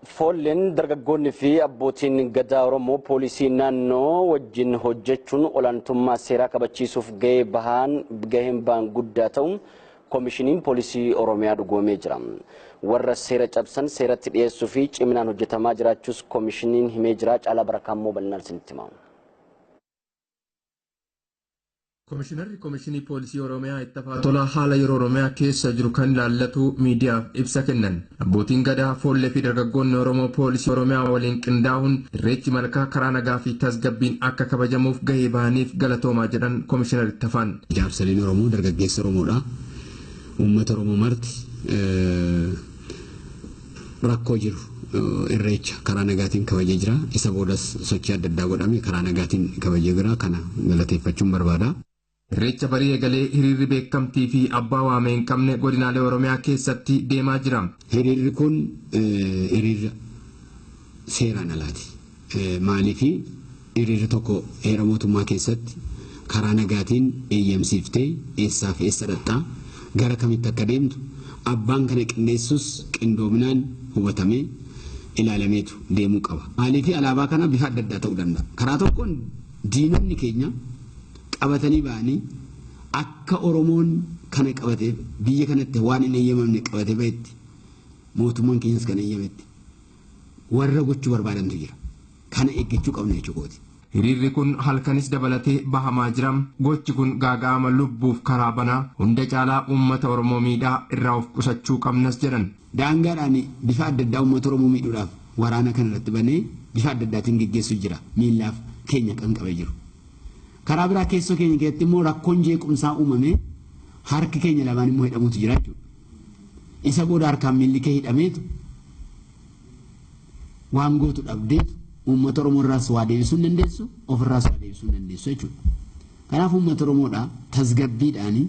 Foolleen dargaggoonni fi abbootiin gadaa Oromoo poolisii naannoo wajjin hojjechuun olaantummaa seeraa kabachiisuuf gaheen ba'an guddaa ta'uun koomishiniin poolisii Oromiyaa dhugoomee jira. Warra seera cabsan seeratti dhiyeessuu fi ciminaan hojjetamaa jiraachuus koomishiniin himee jira. Caalaa Barakaa bal'inaan isinitti hima. Koomishinii poolisii Oromiyaa ittafaatola haala yeroo Oromiyaa keessa jiru kan ilaallatu miidiyaaf ibsa kennan. Abbootiin gadaa foollee fi dargaggoonni Oromoo poolisii Oromiyaa waliin qindaa'uun irreechi malkaa karaa nagaa fi tasgabbiin akka kabajamuuf gahee bahaniif galatoomaa jedhan koomishinari Ittafaan. Jaarsoliin Oromoo dargaggeessa Oromoodha. Uummata Oromoo marti rakkoo jiru irreecha karaa nagaatiin kabajee jira. Isa boodas sochii adda addaa godhame karaa nagaatiin kabajee jira. Kana galateeffachuun barbaada. Irreecha barii eegalee hiriirri beekamtii fi abbaa waamee hin qabne godinaalee Oromiyaa keessatti deemaa jira. Hiriirri kun hiriira seeraan alaati. Maaliif hiriirri tokko heera mootummaa keessatti karaa nagaatiin eeyyamsiiftee eessaa fi eessa dhaqxaa gara kamitti akka deemtu abbaan kana qindeessus qindoominaan hubatamee ilaalameetu deemuu qaba. Maaliif alaabaa kana bifa adda addaa ta'uu danda'a. Karaa tokkoon diinonni keenya qabatanii ba'anii akka Oromoon kana qabatee biyya kanatti waan hin eeyyamamne qabatee ba'etti mootummaan keenyas kan eeyyametti warra gochuu barbaadantu jira. Kana eeggachuu qabna jechuudha. Hiriirri kun halkanis dabalatee bahamaa jira. Gochi kun gaaga'ama lubbuuf karaa banaa hunda caalaa uummata Oromoo miidhaa irraa of qusachuu qabnas jedhan. Daangaadhaan bifa adda addaa uummata Oromoo miidhuudhaaf waraana kana irratti banee bifa adda addaatiin geggeessuu jira. Miillaaf keenya kan qabee jiru. Karaa biraa keessoo keenya keessatti immoo rakkoon jeequmsaa uumamee harki keenya lamaan immoo hidhamuutu jira jechuudha. Isa booda harkaan miilli kee hidhameetu waan gootu dhabdeetu uummata Oromoo irraas waa deebisuu hin dandeessu, ofirraas waa deebisuu hin dandeessu jechuudha. Kanaaf uummata Oromoodhaa tasgabbiidhaanii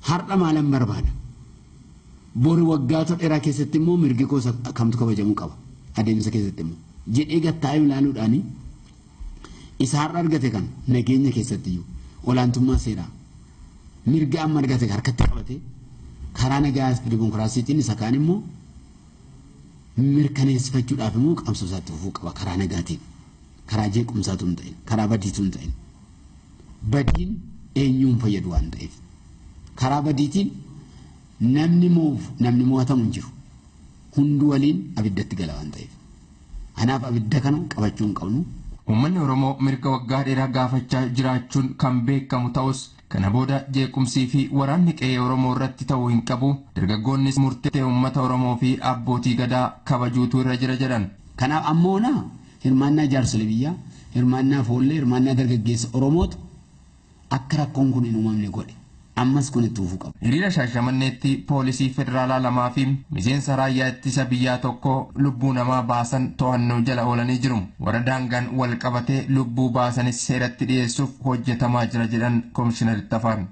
har'a maalan barbaada. Bori waggaata dheeraa keessatti immoo mirgi koo kamtu kabajamuu qaba. Adeemsa keessatti immoo jedhee gattaa'ee ilaaluudhaanii isa har'a argate kan nageenya keessatti iyyuu olaantummaa seeraa mirga amma argate harkatti qabate karaa nagaa fi dimookiraasiitiin isa kaan immoo mirkaneessifachuudhaaf immoo qabsoo isaatti fufuu qaba karaa nagaatiin karaa jeequmsaatu hin ta'in karaa badiitu hin ta'in badiin eenyuun fayyadu waan ta'eef karaa badiitiin namni mo'atamu hin jiru hundi waliin abiddatti gala waan ta'eef kanaaf abidda kana qabachuu hin qabnu. Uummanni Oromoo mirga waggaa dheeraa gaafachaa jiraachuun kan beekamu ta'us kana booda jeequmsii fi waraanni qe'ee Oromoo irratti ta'uu hin qabu. Dargaggoonnis murtee uummata Oromoo fi abbootii gadaa kabajuutu irra jira jedhan. Kanaaf ammoona hirmaannaa jaarsolii biyyaa, hirmaannaa foollee, hirmaannaa dargaggeessa Oromootu akka rakkoon kun hin uumamne godhe. Ammas kun itti fufuu qaba. Hiriira Shaashamanneetti poolisii federaalaa lamaa fi miseensa raayyaa ittisa biyyaa tokko lubbuu namaa baasan to'annoo jala oolanii jiru. Warra daangaan wal qabatee lubbuu baasanis seeratti dhiyeessuuf hojjetamaa jira jedhan Koomishinari Ittafaan.